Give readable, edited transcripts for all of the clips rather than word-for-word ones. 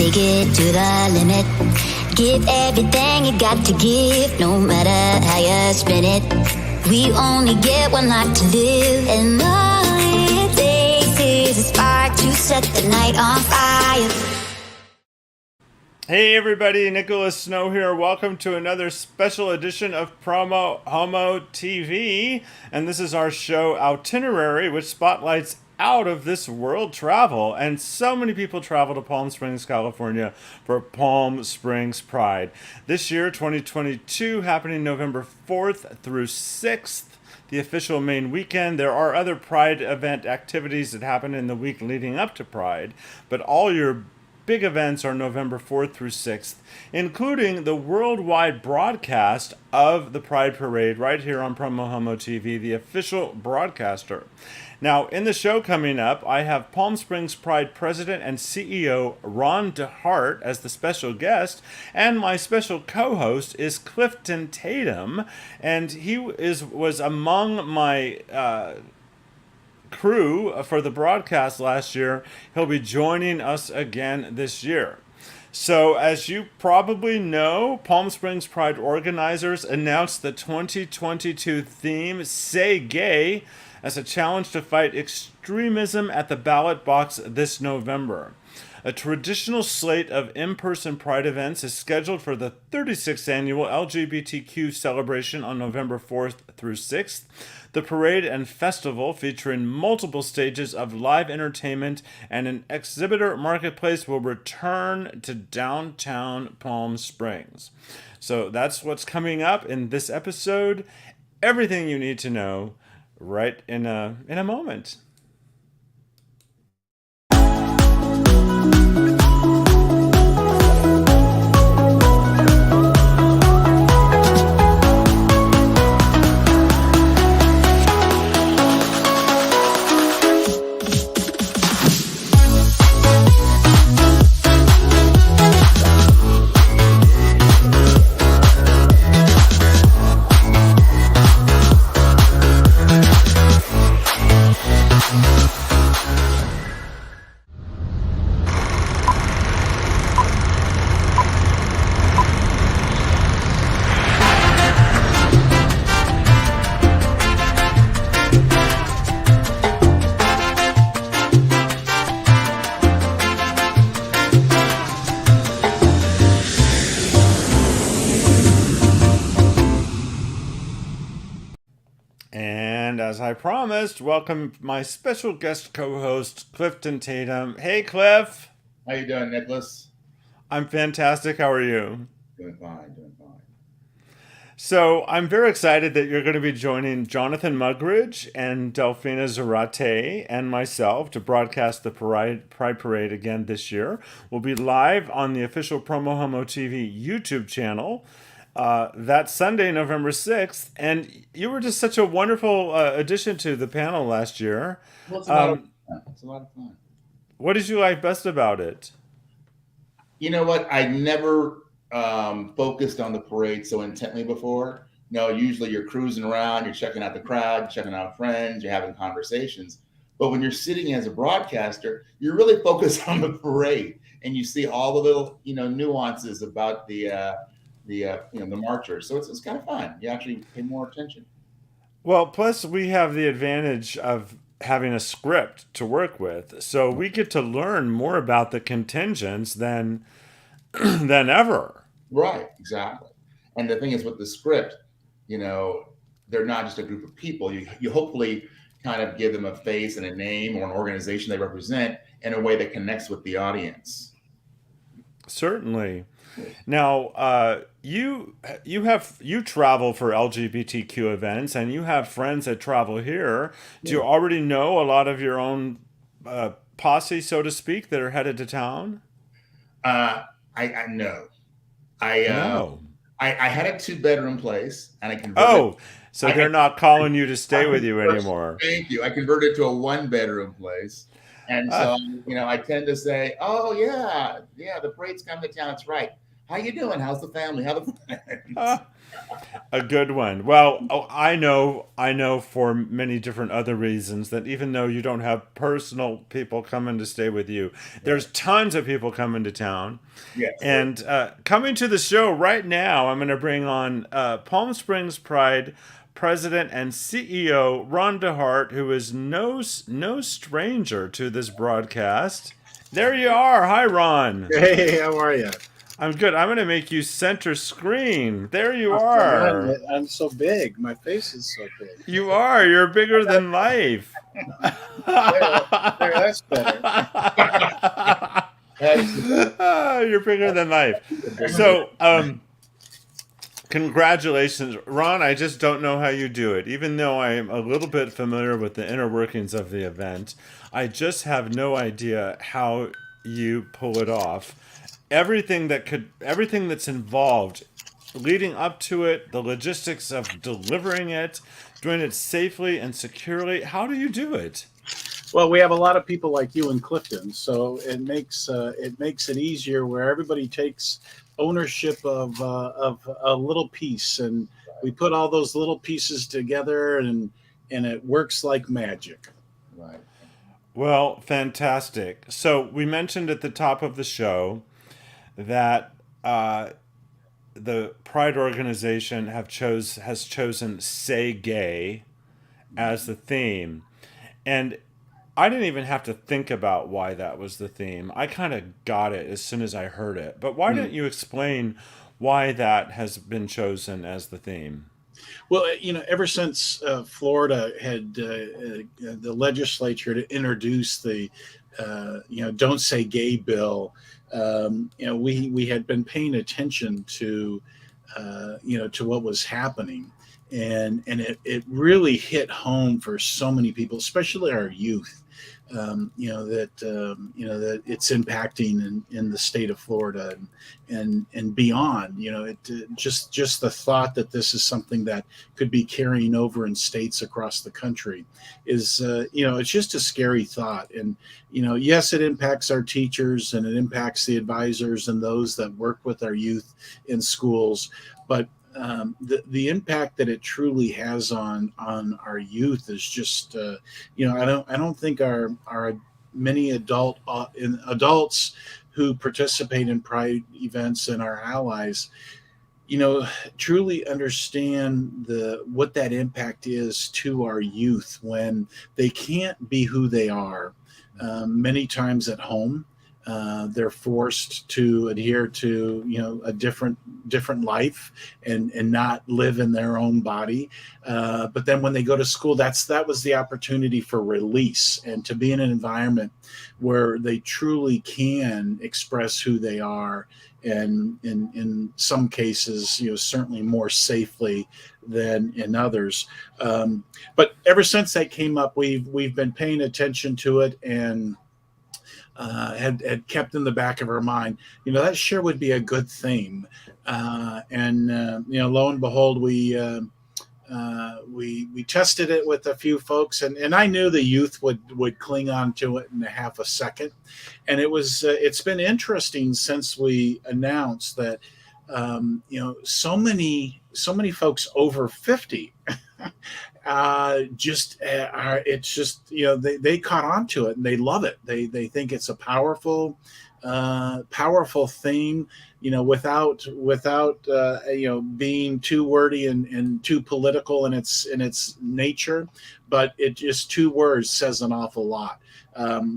Take it to the limit. Give everything you got to give, no matter how you spin it. We only get one life to live, and all it takes is a spark to set the night on fire. Hey everybody, Nicholas Snow here. Welcome to another special edition of PromoHomo.TV. And this is our show Outinerary, which spotlights out of this world travel. And so many people travel to Palm Springs, California for Palm Springs Pride. This year, 2022, happening November 4th through 6th. The official main weekend. There are other Pride event activities that happen in the week leading up to Pride, but all your big events are November 4th through 6th, including the worldwide broadcast of the Pride Parade right here on PromoHomo.TV, the official broadcaster. Now, in the show coming up, I have Palm Springs Pride President and CEO Ron deHarte as the special guest, and my special co-host is Clifton Tatum, and he was among my crew for the broadcast last year. He'll be joining us again this year. So, as you probably know, Palm Springs Pride organizers announced the 2022 theme, Say Gay, as a challenge to fight extremism at the ballot box this November. A traditional slate of in-person Pride events is scheduled for the 36th annual LGBTQ celebration on November 4th through 6th. The parade and festival, featuring multiple stages of live entertainment and an exhibitor marketplace, will return to downtown Palm Springs. So that's what's coming up in this episode. Everything you need to know right in a moment. And as I promised, welcome my special guest co-host, Clifton Tatum. Hey, Cliff. How you doing, Nicholas? I'm fantastic. How are you? Doing fine, doing fine. So I'm very excited that you're going to be joining Jonathan Mugridge and Delphina Zarate and myself to broadcast the Pride Parade again this year. We'll be live on the official PromoHomo.TV YouTube channel that Sunday, November 6th. And you were just such a wonderful addition to the panel last year. Well, it's a lot of fun. It's a lot of fun. What did you like best about it? You know what? I never focused on the parade so intently before. No, usually you're cruising around, you're checking out the crowd, checking out friends, you're having conversations. But when you're sitting as a broadcaster, you're really focused on the parade, and you see all the little, nuances about the marchers. So it's kind of fun. You actually pay more attention. Well, plus we have the advantage of having a script to work with, so we get to learn more about the contingents than ever. Right, exactly. And the thing is, with the script, they're not just a group of people. You hopefully kind of give them a face and a name or an organization they represent in a way that connects with the audience. Certainly. Now, you travel for LGBTQ events, and you have friends that travel here. Do you already know a lot of your own posse, so to speak, that are headed to town? I know. I had a 2-bedroom place, and I converted. So they're not calling you to stay with you anymore. Thank you. I converted to a 1-bedroom place. And so, I tend to say, oh, yeah, the parade's coming to town. That's right. How you doing? How's the family? How the friends? Ah, a good one. Well, oh, I know for many different other reasons that even though you don't have personal people coming to stay with you, there's Right. tons of people coming to town. Yes, there is. And coming to the show right now, I'm going to bring on Palm Springs Pride President and CEO Ron deHarte, who is no stranger to this broadcast. There you are. Hi, Ron. Hey, how are you? I'm good. I'm going to make you center screen. There you Oh, man, are. I'm so big. My face is so big. You are. You're bigger than life. There, that's better. Excellent. You're bigger than life. So, congratulations, Ron. I just don't know how you do it. Even though I am a little bit familiar with the inner workings of the event, I just have no idea how you pull it off. Everything that's involved leading up to it, the logistics of delivering it, doing it safely and securely. How do you do it? Well, we have a lot of people like you in Clifton, so it makes it easier where everybody takes ownership of a little piece, and we put all those little pieces together, and it works like magic. Right. Well, fantastic. So we mentioned at the top of the show that the Pride organization has chosen "Say Gay" as the theme, and I didn't even have to think about why that was the theme. I kind of got it as soon as I heard it. But why Hmm. don't you explain why that has been chosen as the theme? Well, ever since Florida had the legislature to introduce the "Don't Say Gay" bill, we had been paying attention to what was happening, and it really hit home for so many people, especially our youth. That it's impacting in the state of Florida and beyond. Just the thought that this is something that could be carrying over in states across the country is it's just a scary thought. And yes, it impacts our teachers and it impacts the advisors and those that work with our youth in schools, but the impact that it truly has on our youth is just I don't think our many adults who participate in pride events and our allies truly understand the what that impact is to our youth when they can't be who they are. Many times at home, they're forced to adhere to a different life and not live in their own body. But then when they go to school, that was the opportunity for release and to be in an environment where they truly can express who they are, and in some cases, certainly more safely than in others. But ever since that came up, we've been paying attention to it, and had kept in the back of our mind, that sure would be a good theme. And lo and behold, we tested it with a few folks, and I knew the youth would cling on to it in a half a second. And it's been interesting since we announced that so many folks over 50 it's just they caught on to it and they love it. They think it's a powerful theme, without being too wordy and too political in its nature, but it just two words says an awful lot.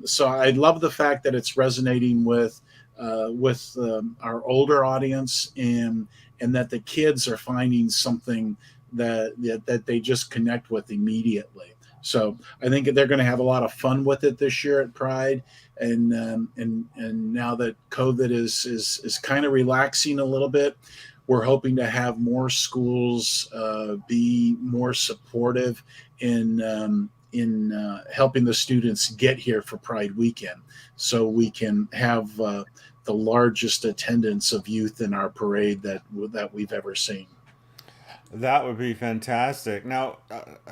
So I love the fact that it's resonating with our older audience, and that the kids are finding something that they just connect with immediately. So I think they're going to have a lot of fun with it this year at Pride, and now that COVID is kind of relaxing a little bit, we're hoping to have more schools be more supportive in helping the students get here for Pride weekend, so we can have the largest attendance of youth in our parade that we've ever seen. That would be fantastic. Now,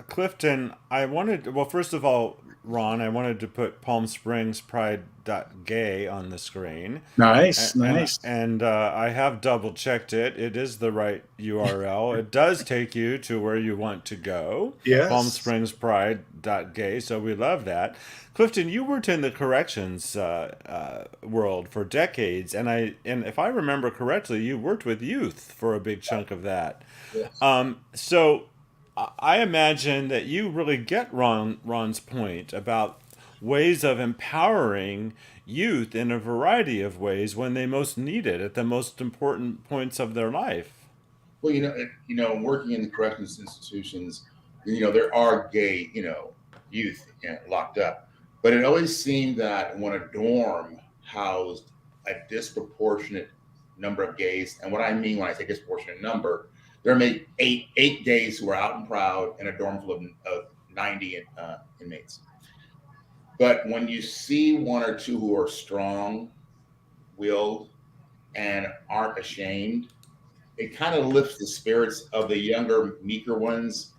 Clifton, I wanted, well, first of all, Ron, I wanted to put Palm Springs Pride.gay on the screen. Nice, nice. I have double checked it. It is the right URL. It does take you to where you want to go. Palm Yes. Springs Pride.gay. So we love that. Clifton, you worked in the corrections world for decades, and if I remember correctly, you worked with youth for a big chunk of that. Yes. So I imagine that you really get Ron's point about ways of empowering youth in a variety of ways when they most need it at the most important points of their life. Well, working in the corrections institutions, there are gay, youth locked up, but it always seemed that when a dorm housed a disproportionate number of gays, and what I mean when I say disproportionate number, there may be eight gays who are out and proud in a dorm full of 90 inmates. But when you see one or two who are strong-willed and aren't ashamed, it kind of lifts the spirits of the younger, meeker ones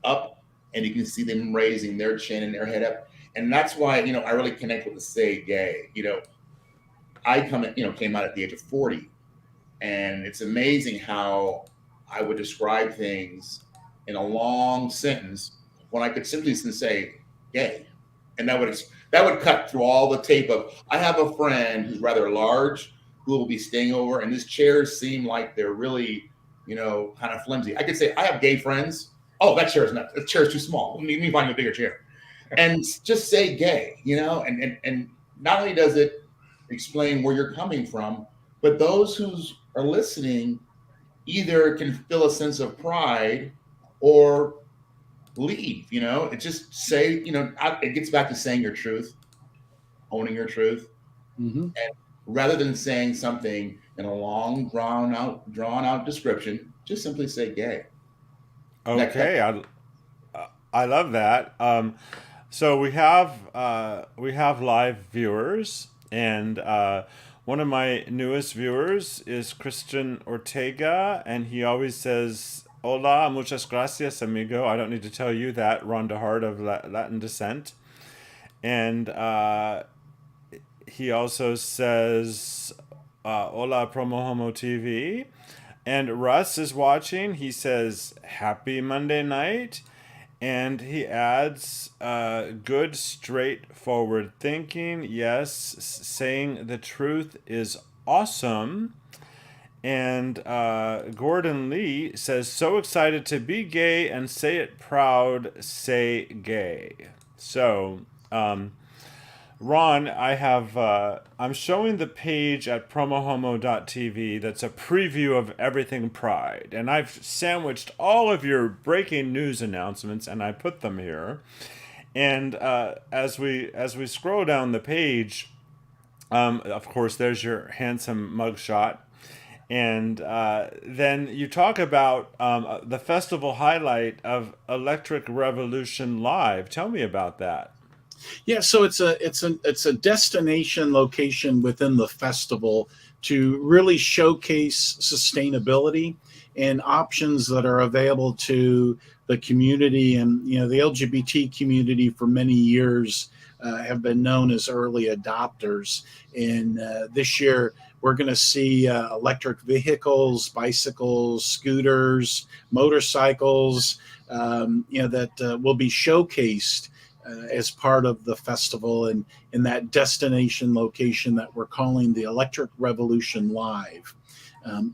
up, and you can see them raising their chin and their head up. And that's why, I really connect with the Say Gay. I came out at the age of 40, and it's amazing how I would describe things in a long sentence when I could simply say gay. And that would cut through all the tape of, I have a friend who's rather large who will be staying over, and his chairs seem like they're really, kind of flimsy. I could say, I have gay friends. Oh, that chair's too small. Let me find a bigger chair. And just say gay, and not only does it explain where you're coming from, but those who are listening either can feel a sense of pride or leave. It just say, it gets back to saying your truth, owning your truth. Mm-hmm. And rather than saying something in a long, drawn out description, just simply say gay. Okay, I love that. So we have live viewers, and one of my newest viewers is Christian Ortega, and he always says, "Hola, muchas gracias, amigo." I don't need to tell you that, Ron deHarte of Latin descent. And he also says, "Hola, PromoHomo.TV." And Russ is watching. He says, "Happy Monday night." And he adds, "Good, straightforward thinking. Yes, saying the truth is awesome." And Gordon Lee says, "So excited to be gay and say it proud, say gay." So, Ron, I'm showing the page at PromoHomo.TV that's a preview of everything Pride. And I've sandwiched all of your breaking news announcements, and I put them here. And as we scroll down the page, of course, there's your handsome mugshot. And then you talk about the festival highlight of Electric Revolution Live. Tell me about that. Yeah, so it's a destination location within the festival to really showcase sustainability and options that are available to the community. And the LGBT community for many years have been known as early adopters. And this year we're going to see electric vehicles, bicycles, scooters, motorcycles, that will be showcased as part of the festival and in that destination location that we're calling the Electric Revolution Live.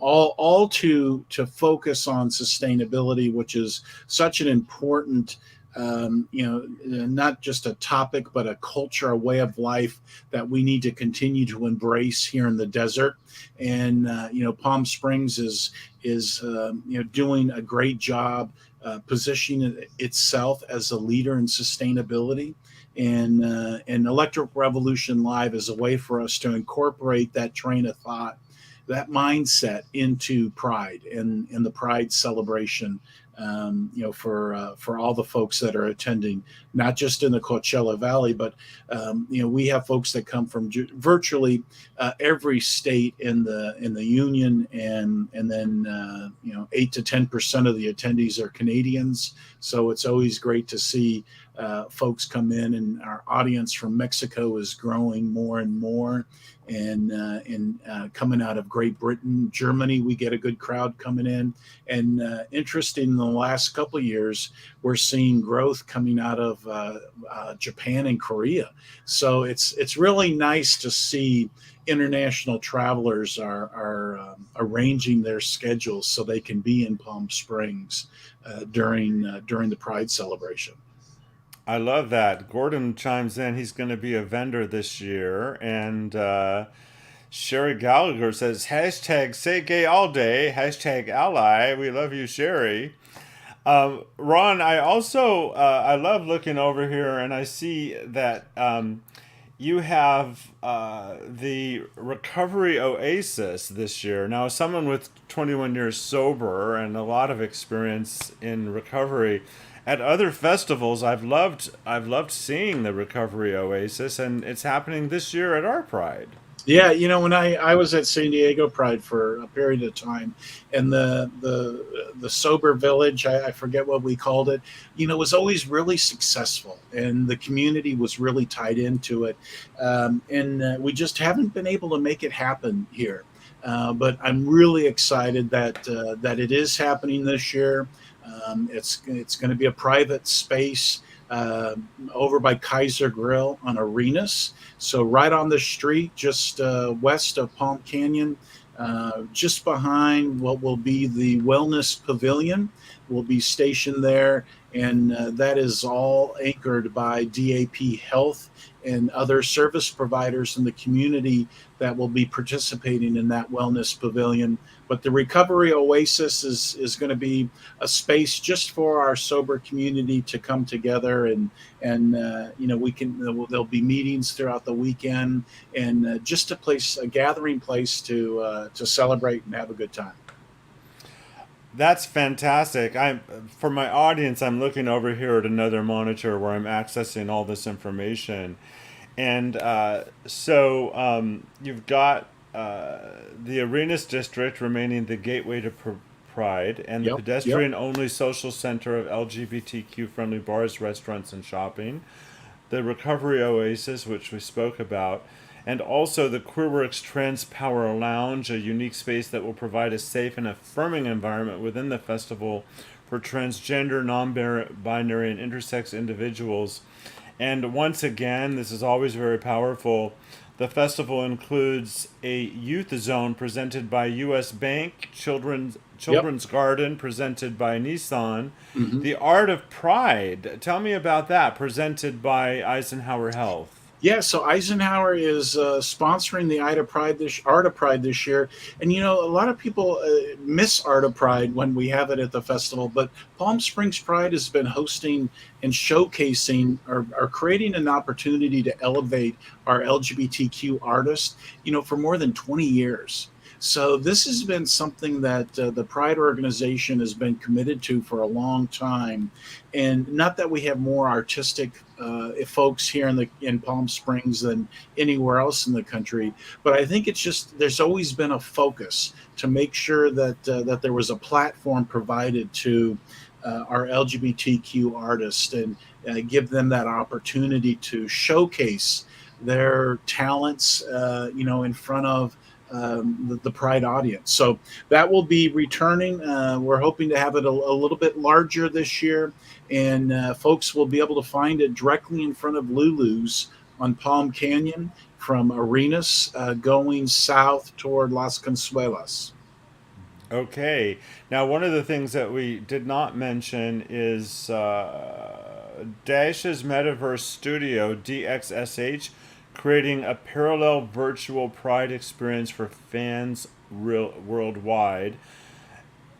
All to focus on sustainability, which is such an important, not just a topic, but a culture, a way of life that we need to continue to embrace here in the desert. And, Palm Springs is doing a great job positioning itself as a leader in sustainability, and Electric Revolution Live is a way for us to incorporate that train of thought, that mindset into Pride and the Pride celebration. For all the folks that are attending, not just in the Coachella Valley, but we have folks that come from virtually every state in the union, and then 8 to 10% of the attendees are Canadians. So it's always great to see folks come in, and our audience from Mexico is growing more and more. And coming out of Great Britain, Germany, we get a good crowd coming in. And interesting, in the last couple of years, we're seeing growth coming out of Japan and Korea. So it's really nice to see international travelers are arranging their schedules so they can be in Palm Springs during the Pride celebration. I love that. Gordon chimes in. He's going to be a vendor this year. And Sherry Gallagher says, hashtag say gay all day, hashtag ally. We love you, Sherry. Ron, I also, I love looking over here and I see that you have the Recovery Oasis this year. Now, as someone with 21 years sober and a lot of experience in recovery, at other festivals, I've loved seeing the Recovery Oasis, and it's happening this year at our Pride. Yeah, when I was at San Diego Pride for a period of time, and the sober village, I forget what we called it, was always really successful, and the community was really tied into it, and we just haven't been able to make it happen here. But I'm really excited that it is happening this year. It's going to be a private space over by Kaiser Grill on Arenas. So right on the street, just west of Palm Canyon, just behind what will be the Wellness Pavilion. Will be stationed there, and that is all anchored by DAP Health and other service providers in the community that will be participating in that Wellness Pavilion. But the Recovery Oasis is going to be a space just for our sober community to come together, and there'll be meetings throughout the weekend, and just a gathering place to celebrate and have a good time. That's fantastic. For my audience, I'm looking over here at another monitor where I'm accessing all this information, and you've got the Arenas District remaining the gateway to Pride, and the pedestrian-only social center of LGBTQ-friendly bars, restaurants, and shopping. The Recovery Oasis, which we spoke about, and also the QueerWorks Trans Power Lounge, a unique space that will provide a safe and affirming environment within the festival for transgender, non-binary, and intersex individuals. And once again, this is always very powerful, the festival includes a youth zone presented by U.S. Bank, Children's Garden presented by Nissan, the Art of Pride. Tell me about that, presented by Eisenhower Health. Yeah, so Eisenhower is sponsoring the Art of Pride this year. And, a lot of people miss Art of Pride when we have it at the festival, but Palm Springs Pride has been hosting and showcasing or creating an opportunity to elevate our LGBTQ artists, for more than 20 years. So this has been something that the Pride organization has been committed to for a long time. And not that we have more artistic folks here in Palm Springs than anywhere else in the country, but I think it's just there's always been a focus to make sure that there was a platform provided to our LGBTQ artists and give them that opportunity to showcase their talents, in front of the Pride audience. So that will be returning. We're hoping to have it a little bit larger this year, and folks will be able to find it directly in front of Lulu's on Palm Canyon from Arenas going south toward Las Consuelas. Okay. Now, one of the things that we did not mention is Dash's Metaverse Studio, DXSH, creating a parallel virtual Pride experience for fans worldwide,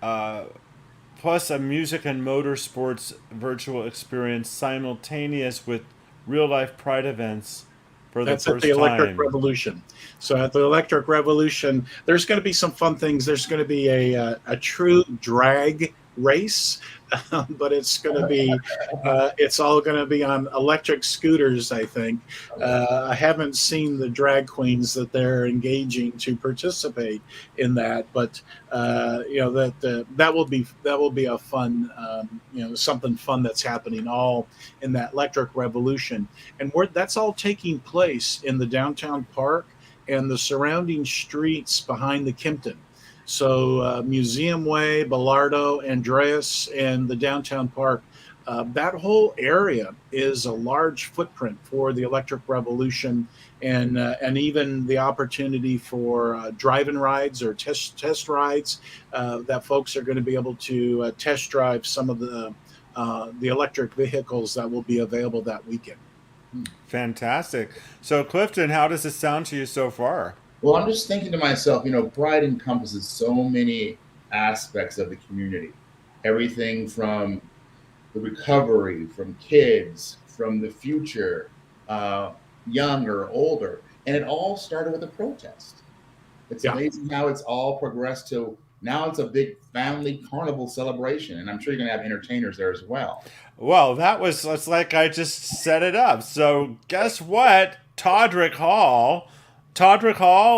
plus a music and motorsports virtual experience simultaneous with real-life Pride events for the first time. That's at the Electric Revolution. So at the Electric Revolution, there's going to be some fun things. There's going to be a true drag race, but it's going to be it's all going to be on electric scooters, I think. I haven't seen the drag queens that they're engaging to participate in that, but that will be a fun something fun that's happening all in that electric revolution, and that's all taking place in the downtown park and the surrounding streets behind the Kimpton. So Museum Way, Bellardo, Andreas, and the downtown park, that whole area is a large footprint for the electric revolution, and even the opportunity for drive-in rides or test rides that folks are going to be able to test drive some of the electric vehicles that will be available that weekend. Fantastic. So, Clifton, how does it sound to you so far? Well, I'm just thinking to myself, Pride encompasses so many aspects of the community. Everything from the recovery, from kids, from the future, young or older. And it all started with a protest. It's amazing how it's all progressed to now it's a big family carnival celebration. And I'm sure you're going to have entertainers there as well. Well, it's like I just set it up. So, guess what? Todrick Hall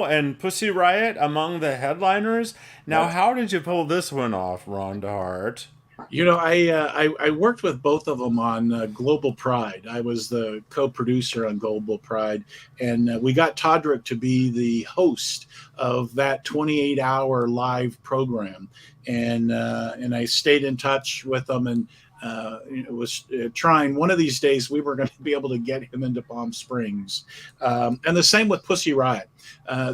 and Pussy Riot among the headliners. Now, how did you pull this one off, Ron deHarte? I worked with both of them on Global Pride. I was the co-producer on Global Pride, and we got Todrick to be the host of that 28-hour live program, and I stayed in touch with them, and it was trying. One of these days, we were going to be able to get him into Palm Springs, and the same with Pussy Riot.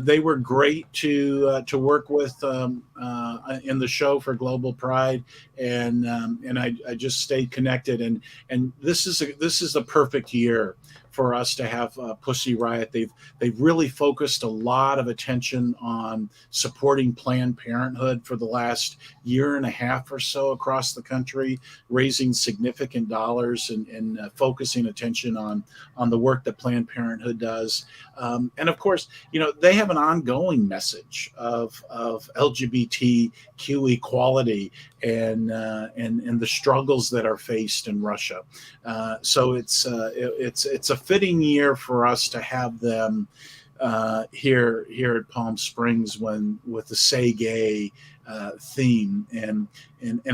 They were great to work with in the show for Global Pride, and I just stayed connected. And this is the perfect year for us to have Pussy Riot. They've really focused a lot of attention on supporting Planned Parenthood for the last year and a half or so across the country, raising significant dollars and focusing attention on the work that Planned Parenthood does. And of course, they have an ongoing message of LGBTQ equality and the struggles that are faced in Russia. So it's a fitting year for us to have them here at Palm Springs with the Say Gay theme, and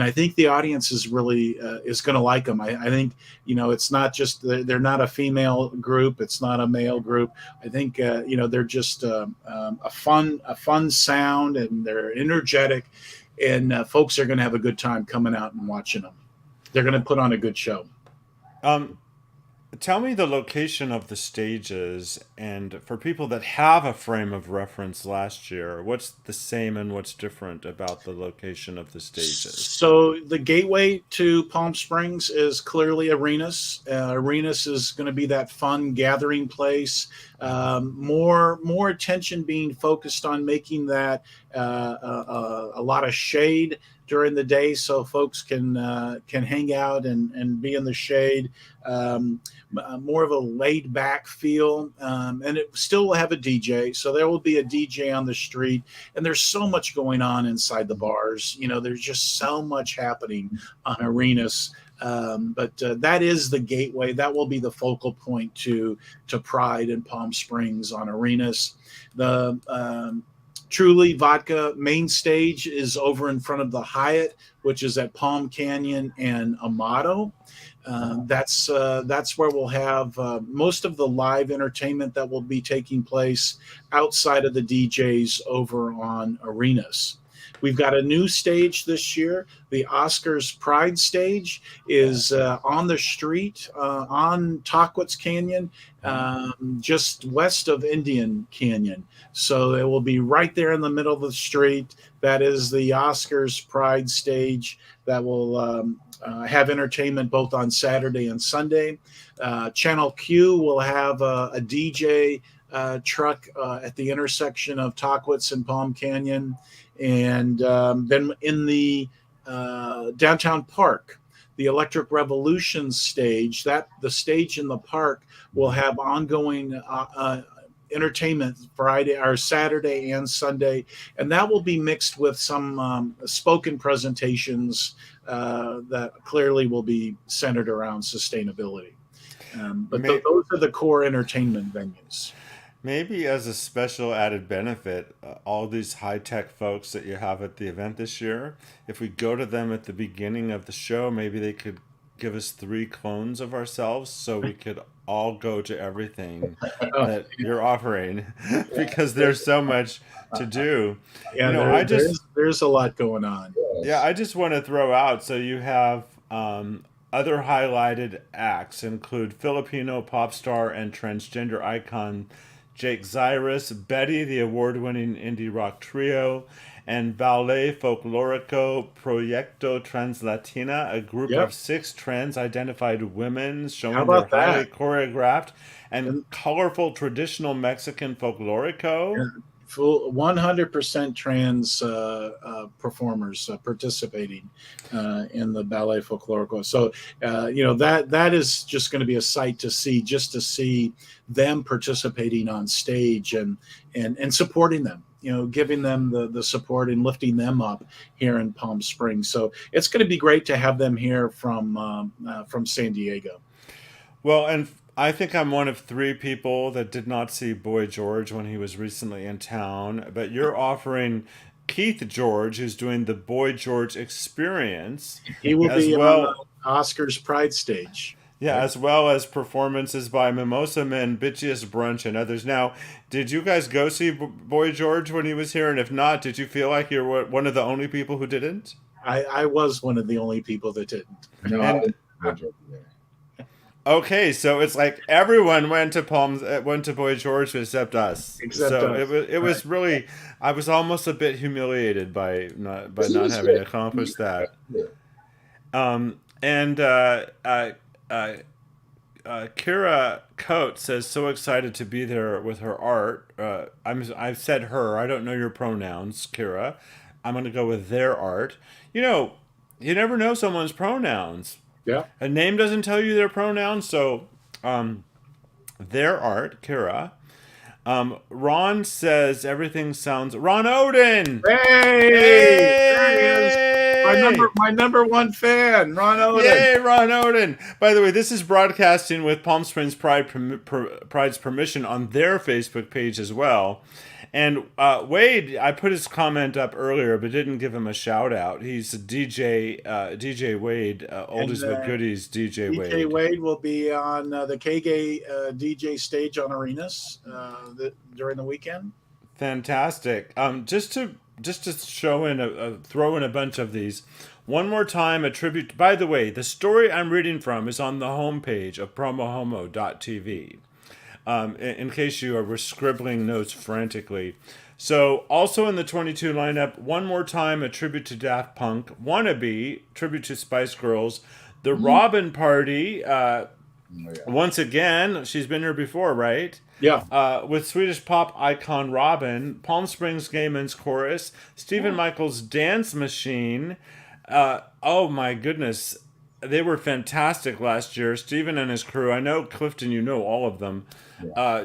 I think the audience is really is going to like them. I think it's not just they're not a female group, it's not a male group. I think they're just a fun sound, and they're energetic, and folks are going to have a good time coming out and watching them. They're going to put on a good show. Tell me the location of the stages, and for people that have a frame of reference last year, what's the same and what's different about the location of the stages? So the gateway to Palm Springs is clearly Arenas. Arenas is going to be that fun gathering place. More attention being focused on making that a lot of shade during the day, so folks can hang out and be in the shade. More of a laid back feel, and it still will have a DJ. So there will be a DJ on the street, and there's so much going on inside the bars. There's just so much happening on Arenas. But that is the gateway. That will be the focal point to Pride in Palm Springs on Arenas. The Truly Vodka main stage is over in front of the Hyatt, which is at Palm Canyon and Amato. That's where we'll have most of the live entertainment that will be taking place outside of the DJs over on Arenas. We've got a new stage this year. The Oscars Pride stage is on the street on Tahquitz Canyon, just west of Indian Canyon. So it will be right there in the middle of the street. That is the Oscars Pride stage that will have entertainment both on Saturday and Sunday. Channel Q will have a DJ truck at the intersection of Tahquitz and Palm Canyon. And then in the downtown park, the Electric Revolution stage, the stage in the park will have ongoing entertainment Friday or Saturday and Sunday, and that will be mixed with some spoken presentations that clearly will be centered around sustainability. But those are the core entertainment venues. Maybe as a special added benefit, all these high-tech folks that you have at the event this year, if we go to them at the beginning of the show, maybe they could give us 3 clones of ourselves so we could all go to everything that you're offering because there's so much to do. Yeah, there's a lot going on. Yeah, I just want to throw out, so you have other highlighted acts include Filipino pop star and transgender icon Jake Zyrus, Betty, the award-winning indie rock trio, and Ballet Folklorico Proyecto Translatina, a group of 6 trans-identified women showing their highly choreographed and colorful traditional Mexican folklorico. Yeah. Full 100% trans performers participating in the Ballet Folklorico. So that is just going to be a sight to see, just to see them participating on stage and supporting them, giving them the support and lifting them up here in Palm Springs. So it's going to be great to have them here from San Diego. Well, and I think I'm one of 3 people that did not see Boy George when he was recently in town, but you're offering Keith George, who's doing the Boy George experience. He will be on Oscar's Pride stage. Yeah, as well as performances by Mimosa Men, Bitchiest Brunch, and others. Now, did you guys go see Boy George when he was here? And if not, did you feel like you're one of the only people who didn't? I was one of the only people that didn't. No, okay, so it's like everyone went to Boy George except us. It was really, I was almost a bit humiliated by not having accomplished that. Kira Coates says, so excited to be there with her art. I've said her. I don't know your pronouns, Kira. I'm going to go with their art. You never know someone's pronouns. Yeah. A name doesn't tell you their pronouns, so their art, Kira. Ron says everything sounds. Ron Odin. Hey! My number one fan, Ron Odin. Yay, Ron Odin! By the way, this is broadcasting with Palm Springs Pride's permission on their Facebook page as well. And Wade, I put his comment up earlier, but didn't give him a shout out. He's a DJ Wade, oldies but goodies DJ Wade. DJ Wade will be on the KGay DJ stage on Arenas during the weekend. Fantastic. Just to throw in a bunch of these. One more time, a tribute. By the way, the story I'm reading from is on the homepage of PromoHomo.TV. In case you were scribbling notes frantically. So, also in the 22 lineup, one more time, a tribute to Daft Punk, Wannabe, tribute to Spice Girls, The Robin Party, once again, she's been here before, right? Yeah. With Swedish pop icon Robin, Palm Springs Gay Men's Chorus, Stephen Michaels Dance Machine. Oh my goodness. They were fantastic last year. Stephen and his crew, I know, Clifton, you know all of them,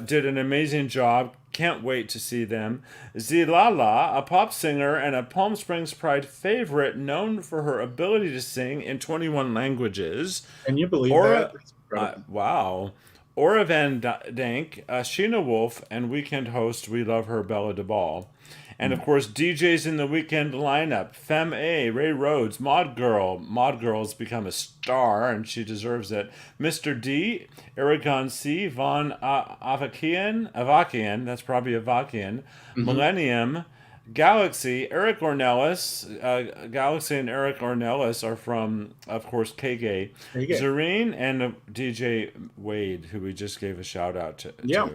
did an amazing job. Can't wait to see them. Zilala, a pop singer and a Palm Springs Pride favorite known for her ability to sing in 21 languages. Can you believe that? Wow. Ora Van Dank, Sheena Wolf, and weekend host, we love her, Bella DeBall. And, of course, DJs in the weekend lineup. Femme A, Ray Rhodes, Mod Girl. Mod Girl's become a star, and she deserves it. Mr. D, Aragon C, Von Avakian, that's probably Avakian. Millennium, Galaxy, Eric Ornelas. Galaxy and Eric Ornelas are from, of course, KGay. Zareen and DJ Wade, who we just gave a shout out to. Yeah.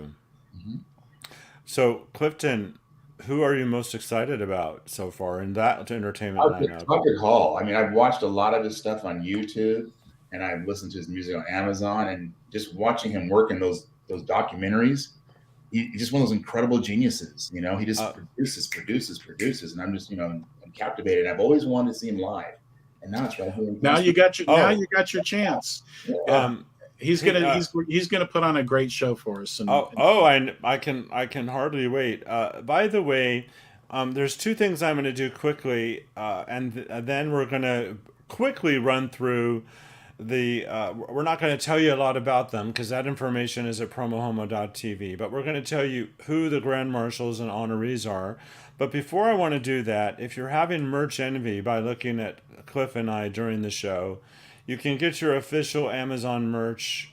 So, Clifton, who are you most excited about so far in that entertainment lineup? Tucker Hall. I mean, I've watched a lot of his stuff on YouTube, and I've listened to his music on Amazon, and just watching him work in those documentaries, he's just one of those incredible geniuses. He just produces, and I'm just I'm captivated. I've always wanted to see him live, and now it's right here. Now you got your chance. Yeah. He's gonna put on a great show for us. I can hardly wait. By the way, there's two things I'm going to do quickly, and then we're going to quickly run through the. We're not going to tell you a lot about them because that information is at PromoHomo.TV. But we're going to tell you who the grand marshals and honorees are. But before I want to do that, if you're having merch envy by looking at Cliff and I during the show, you can get your official Amazon merch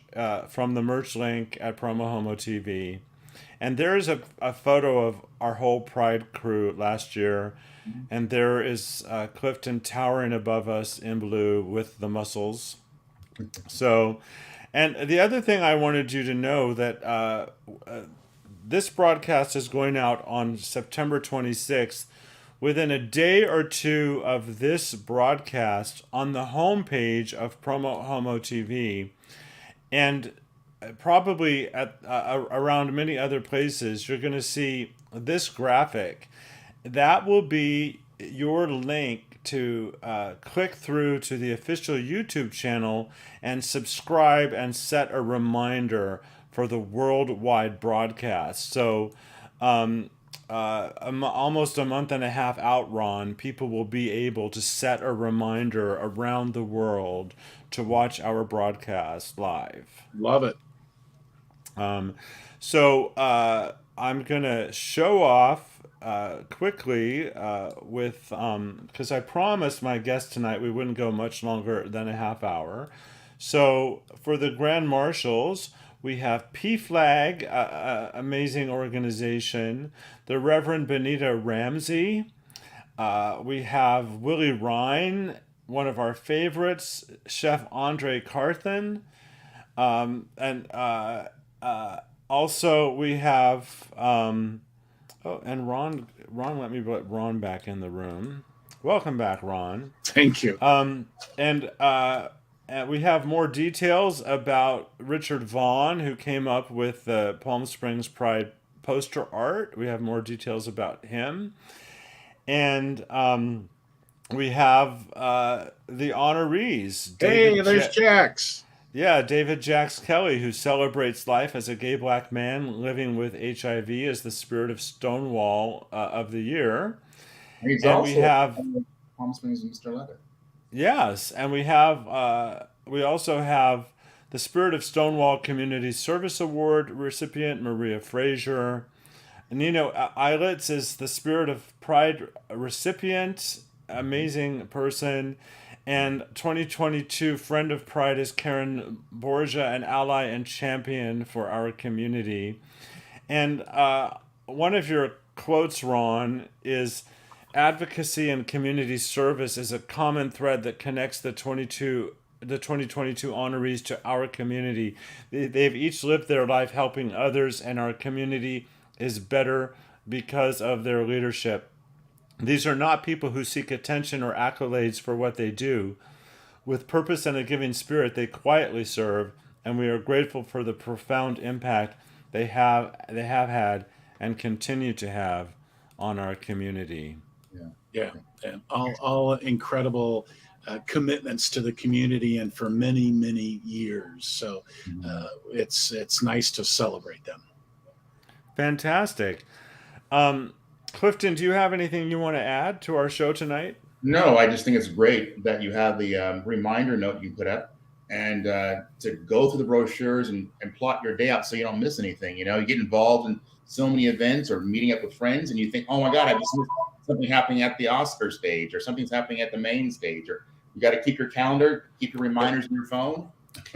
from the merch link at PromoHomo.TV. And there's a photo of our whole Pride crew last year. And there is Clifton towering above us in blue with the muscles. So, and the other thing I wanted you to know that this broadcast is going out on September 26th. Within a day or two of this broadcast on the homepage of PromoHomo.TV, and probably at around many other places, you're going to see this graphic. That will be your link to click through to the official YouTube channel and subscribe and set a reminder for the worldwide broadcast. So, almost a month and a half out, Ron, people will be able to set a reminder around the world to watch our broadcast live. Love it. So I'm going to show off quickly with, because I promised my guest tonight we wouldn't go much longer than a half hour. So for the Grand Marshals, we have PFLAG, amazing organization. The Reverend Benita Ramsey. We have Willie Ryan, one of our favorites. Chef Andre Carthen. And also we have... and Ron, let me put Ron back in the room. Welcome back, Ron. Thank you. And we have more details about Richard Vaughn, who came up with the Palm Springs Pride poster art. We have more details about him. And we have the honorees. There's Jax. Yeah, David Jax Kelly, who celebrates life as a gay black man living with HIV as the Spirit of Stonewall of the year. And we have Palm Springs and Mr. Leather. Yes, and we have we also have the Spirit of Stonewall Community Service Award recipient Maria Frazier. Nino Eilitz is the Spirit of Pride recipient, amazing person. And 2022 Friend of Pride is Karen Borgia, an ally and champion for our community. And one of your quotes, Ron, is advocacy and community service is a common thread that connects the 2022 honorees to our community. They've each lived their life helping others, and our community is better because of their leadership. These are not people who seek attention or accolades for what they do. With purpose and a giving spirit, they quietly serve, and we are grateful for the profound impact they have had and continue to have on our community. Yeah. All incredible commitments to the community, and for many, many years. So it's nice to celebrate them. Fantastic. Clifton, do you have anything you want to add to our show tonight? No, I just think it's great that you have the reminder note you put up, and to go through the brochures and plot your day out so you don't miss anything. You know, you get involved in so many events or meeting up with friends, and you think, oh my God, I just missed something happening at the Oscar stage, or something's happening at the main stage, or you got to keep your calendar, keep your reminders in your phone.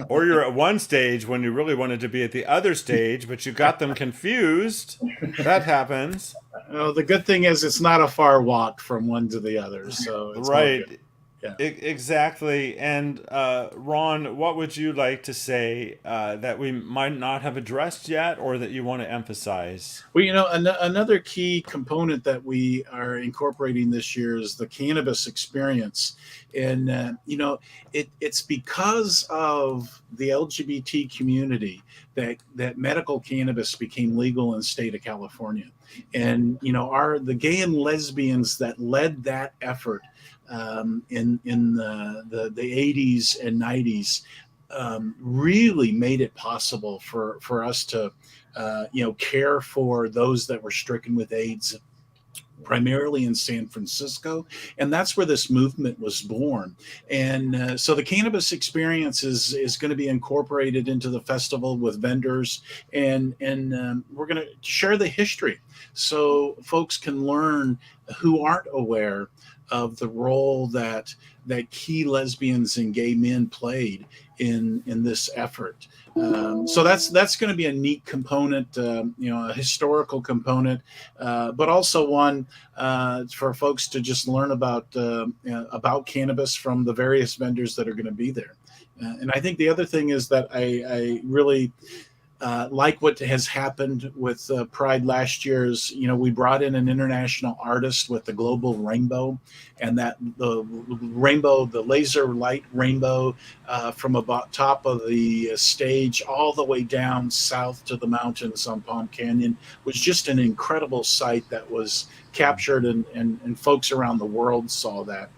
Or you're at one stage when you really wanted to be at the other stage, but you got them confused. That happens. Oh, the good thing is it's not a far walk from one to the other. So it's right. Yeah. Exactly. And Ron, what would you like to say that we might not have addressed yet, or that you want to emphasize? Well, you know, another key component that we are incorporating this year is the cannabis experience. And, you know, it's because of the LGBT community that medical cannabis became legal in the state of California. And, you know, the gay and lesbians that led that effort in the 80s and 90s really made it possible for us to, care for those that were stricken with AIDS, primarily in San Francisco, and that's where this movement was born. And so the cannabis experience is going to be incorporated into the festival with vendors, and we're going to share the history so folks can learn who aren't aware of the role that key lesbians and gay men played in this effort. So that's going to be a neat component, a historical component, but also one for folks to just learn about cannabis from the various vendors that are going to be there. And I think the other thing is that I really like what has happened with Pride last year is, we brought in an international artist with the global rainbow, and that the rainbow, the laser light rainbow from about top of the stage all the way down south to the mountains on Palm Canyon was just an incredible sight that was captured, and folks around the world saw that.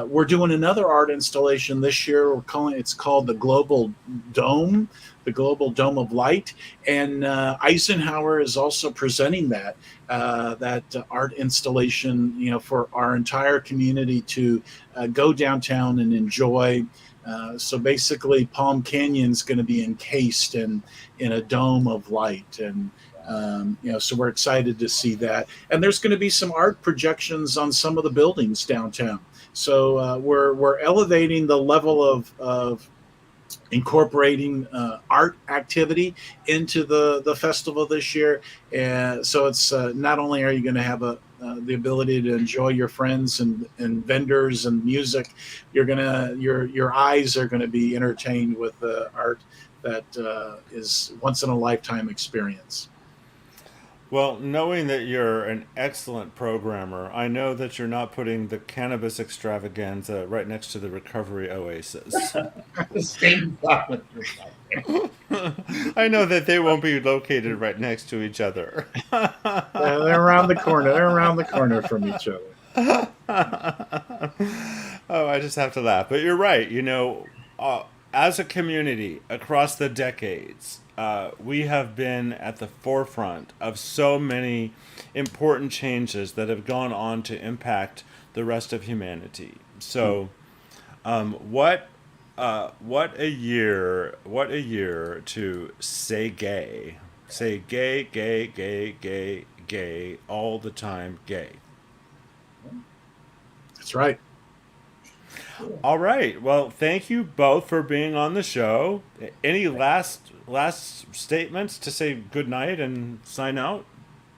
We're doing another art installation this year. It's called the Global Dome, the Global Dome of Light, and Eisenhower is also presenting that art installation, for our entire community to go downtown and enjoy. So basically, Palm Canyon's going to be encased in a dome of light, and so we're excited to see that. And there's going to be some art projections on some of the buildings downtown. So we're elevating the level of incorporating art activity into the festival this year. And so it's not only are you going to have the ability to enjoy your friends and vendors and music, your eyes are going to be entertained with the art that is once in a lifetime experience. Well, knowing that you're an excellent programmer, I know that you're not putting the cannabis extravaganza right next to the recovery oasis. Same thought. I know that they won't be located right next to each other. They're around the corner. They're around the corner from each other. Oh, I just have to laugh. But you're right. As a community across the decades, we have been at the forefront of so many important changes that have gone on to impact the rest of humanity. So, what a year to say gay, gay all the time, gay. That's right. All right. Well, thank you both for being on the show. Any last statements to say good night and sign out?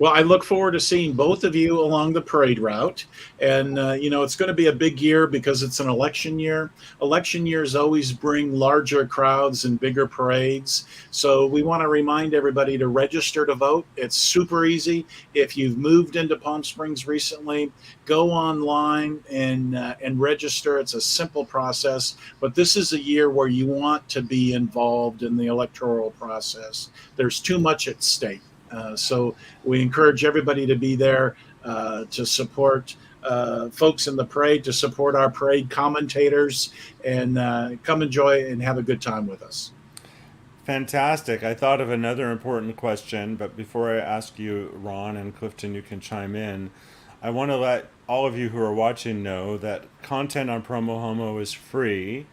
Well, I look forward to seeing both of you along the parade route. And, it's going to be a big year because it's an election year. Election years always bring larger crowds and bigger parades. So we want to remind everybody to register to vote. It's super easy. If you've moved into Palm Springs recently, go online and register. It's a simple process. But this is a year where you want to be involved in the electoral process. There's too much at stake. So we encourage everybody to be there to support folks in the parade, to support our parade commentators, and come enjoy and have a good time with us. Fantastic. I thought of another important question, but before I ask you, Ron and Clifton, you can chime in. I want to let all of you who are watching know that content on PromoHomo is free,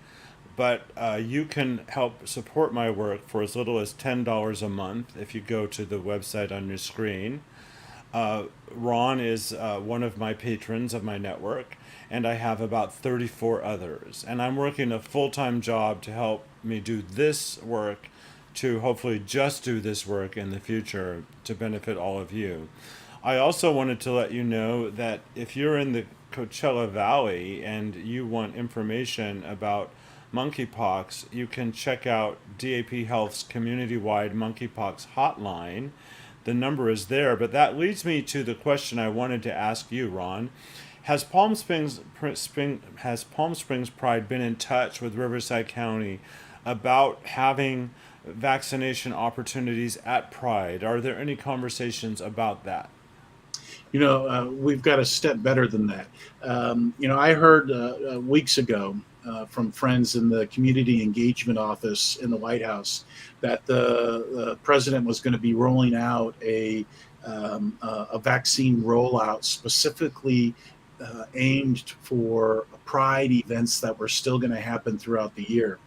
but you can help support my work for as little as $10 a month if you go to the website on your screen. Ron is one of my patrons of my network, and I have about 34 others. And I'm working a full-time job to help me do this work, to hopefully just do this work in the future to benefit all of you. I also wanted to let you know that if you're in the Coachella Valley and you want information about monkeypox, you can check out DAP Health's community-wide monkeypox hotline. The number is there, but that leads me to the question I wanted to ask you, Ron. Has Palm Springs Pride been in touch with Riverside County about having vaccination opportunities at Pride? Are there any conversations about that? We've got a step better than that. I heard weeks ago from friends in the community engagement office in the White House that the president was going to be rolling out a vaccine rollout specifically aimed for pride events that were still going to happen throughout the year.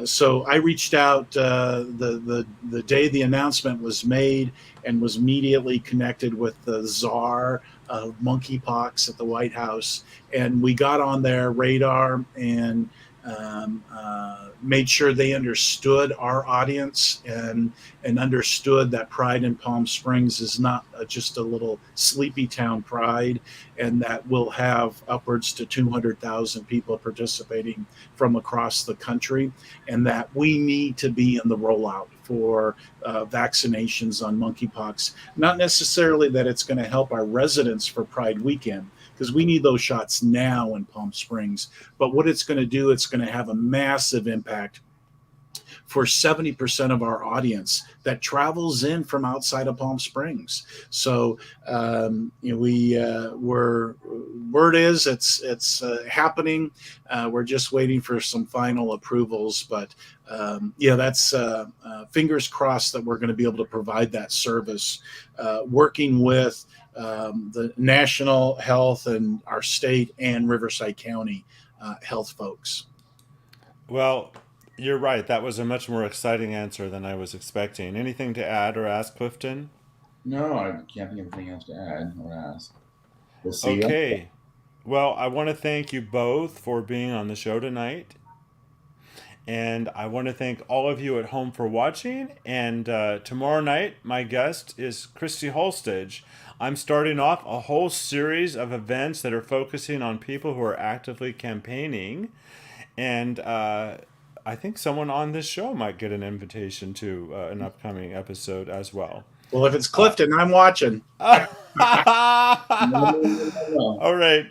So I reached out the day the announcement was made and was immediately connected with the czar of monkeypox at the White House. And we got on their radar and made sure they understood our audience and understood that Pride in Palm Springs is not just a little sleepy town pride, and that we'll have upwards to 200,000 people participating from across the country, and that we need to be in the rollout for vaccinations on monkeypox. Not necessarily that it's going to help our residents for Pride weekend, because we need those shots now in Palm Springs. But what it's going to do, it's going to have a massive impact for 70% of our audience that travels in from outside of Palm Springs. So word is it's happening. We're just waiting for some final approvals, but that's fingers crossed that we're going to be able to provide that service, working with the national health and our state and Riverside County health folks. Well, you're right. That was a much more exciting answer than I was expecting. Anything to add or ask, Clifton? No, I can't think of anything else to add or ask. We'll see you. Okay. Well, I want to thank you both for being on the show tonight. And I want to thank all of you at home for watching. And tomorrow night, my guest is Christy Holstage. I'm starting off a whole series of events that are focusing on people who are actively campaigning. And I think someone on this show might get an invitation to an upcoming episode as well. Well, if it's Clifton, I'm watching. All right.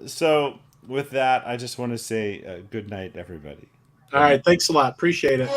So with that, I just want to say good night, everybody. All right. Thanks a lot. Appreciate it.